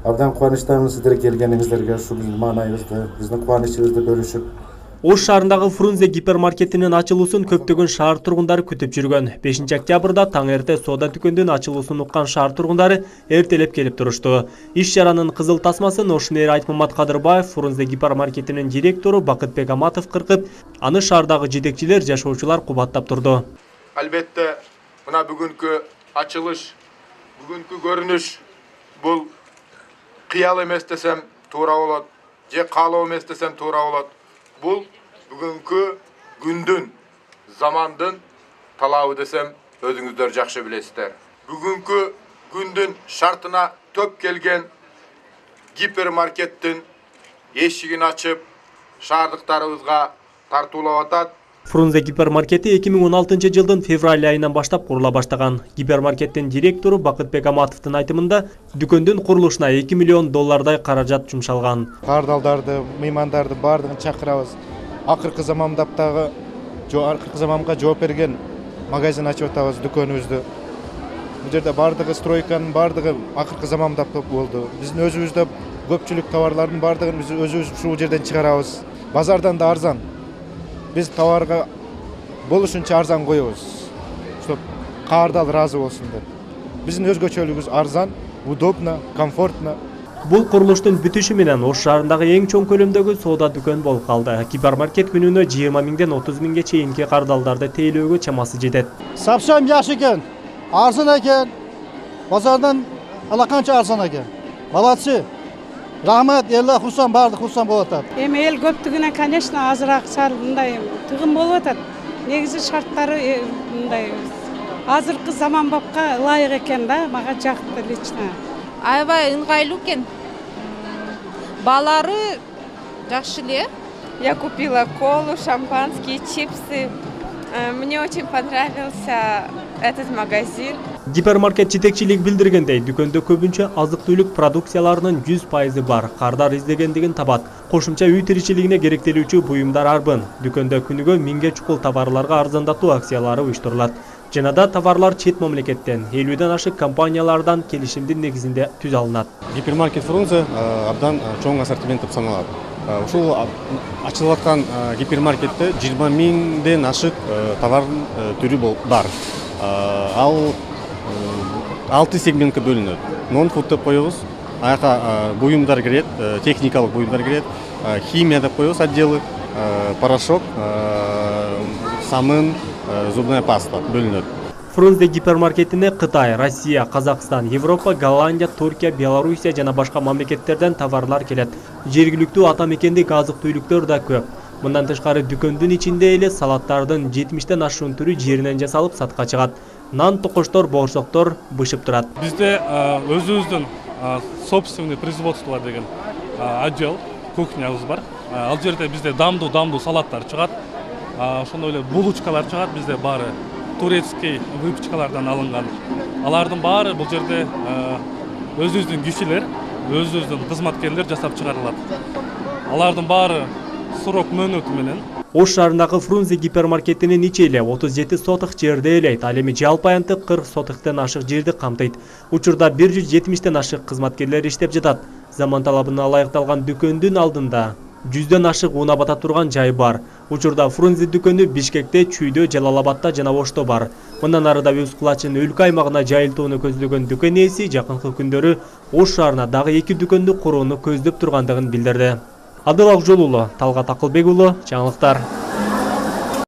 Абдан кубанычтамыз сиздер келгениңиздерге, ушу биздин маанайыбызды, биздин кубанычыбызды бөлүшүп. Ош шаарындагы Фрунзе гипермаркетинин ачылуусун көптөгөн шаар тургундары күтүп жүргөн. 5-октябрда таң эрте соода дүкөндүн ачылуусун уккан шаар тургундары эртелеп келип турушту. Иш чаранын кызыл тасмасын Ош мери Айтмамат Кадырбаев, Фрунзе гипермаркетинин директору Бакытбек Аматов кыркып, аны шаардагы жетекчилер, жашоочулар кубаттап турду. Албетте, мына бүгүнкү ачылыш, бүгүнкү көрүнүш бул кыял эмес десем туура болот, же каалоо эмес десем туура болот. Бул бүгүнкү күндүн, замандын талабы десем өзүңүздөр жакшы билесиздер. Бүгүнкү күндүн шартына төп келген гипермаркеттин эшигин ачып, шаардыктарыбызга тартуулап атат. Фрунзе гипермаркети 2016 жылдын февраль айынан баштап курула баштаган. Гипермаркеттин директору Бакытбек Аматовдун айтымында, дүкөндүн курулушуна 2 миллион доллардай каражат жумшалган. Кардалдарды, меймандарды бардыгын чакырабыз. Акыркы заманга жооп берген магазин ачып атабыз дүкөнүбүздү. Бул жерде бардыгы стройканын бардыгы акыркы заманда болду. Биздин өзүбүздө көпчүлүк товарлардын бардыгын биз өзүбүз ушул жерден чыгарабыз. Базардан да арзан. Biz tavarga boluşunca arzan koyuyoruz. Чтоб каардал разы болсун деп. Биздин өзгөчөлүгүбүз арзан, удобно, комфортно. Бул курулуштун бүтүшү менен Ош шаарындагы эң чоң көлөмдөгү соода дүкөн болуп калды. Гипермаркет күнүнө 20 миңден 30 миңге чейинки кардалдарды тейлөөгө чамасы жетет. Сапшам жакшы экен, арзан экен. Базардан алаканча арзан экен. Молодцы. Рахмат, эле курсам барды курсам болуп атат. Эми эл көптүгүнө, конечно, азыраак мындай тыгын болуп атат. Негизи шарттары мындай азыркы заманбапка ылайык экен да, мага жакты лично. Аябай ыңгайлуу экен. Баалары жакшы эле. Я купила колу, шампанские, чипсы. Мне очень понравился этот магазин. Гипермаркет жетекчилик билдиргендей, дүкөндө көбүнчө азык-түлүк продукцияларынын 100% бар. Кардар издегендигин табат. Кошумча үй тиричилигине керектелүүчү буюмдар арбын. Дүкөндө күнүгө 1000ге чукул товарларга арзандатуу акциялары уюштурулат. Жана да товарлар чет мамлекеттен, 50ден ашык компаниялардан келишимдин негизинде түз алынат. Гипермаркет Фрунзе абдан чоң ассортимент деп саналат. Ушул ачылып аткан гипермаркетте 20 миңден ашык товардын түрү бар. Ал 6 сегментке бөлүнөт. Non-food деп коебуз. Аяка буюмдар кирет, техникалык буюмдар кирет, химия деп коебуз отделы, порошок, самын, зубная паста бөлүнөт. Фрунзе гипермаркетине Кытай, Россия, Казакстан, Европа, Голландия, Туркия, Белоруссия жана башка мамлекеттерден товарлар келет. Жергиликтүү ата мекендик азык-түлүктөр да көп. Мындан тышкары дүкөндүн ичинде эле салаттардын 70ден ашуун түрү жеринен жасалып сатка чыгат. Нан, токоштор, боорсоктор бышып турат. Бизде өзүбүздүн собственный производство деген отдел, кухнябыз бар. Ал жерде бизде дамдуу салаттар чыгат. Ошондой эле булочкалар чыгат, бизде баары турецкий выпечкалардан алынган. Алардын баары бул жерде өзүбүздүн кишилер, өзүбүздүн кызматкерлер жасап чыгарылат. Алардын баары срок мөөнөтү менен. Ош шаарындагы Фрунзе гипермаркетинин ичи эле 37 сотык жерди ээлейт. Ал эми жалпы аянтык 40 сотыктан ашык жерди камтыйт. Учурда 170ден ашык кызматкерлер иштеп жатат. Заман талабына ылайыкталган дүкөндүн алдында 100ден ашык унаа бата турган жай бар. Учурда Фрунзе дүкөнү Бишкекте, Чүйдө, Жалалабадта жана Ошто бар. Мындан ары да өз кулачын өлкө аймагына жайылтууну көздөгөн дүкөн ээси жакынкы күндөрү Ош шаарына дагы 2 дүкөндү курууну көздөп тургандыгын билдирди. Адыл Акжол уулу, Талгат Акылбек уулу, жаңылыктар.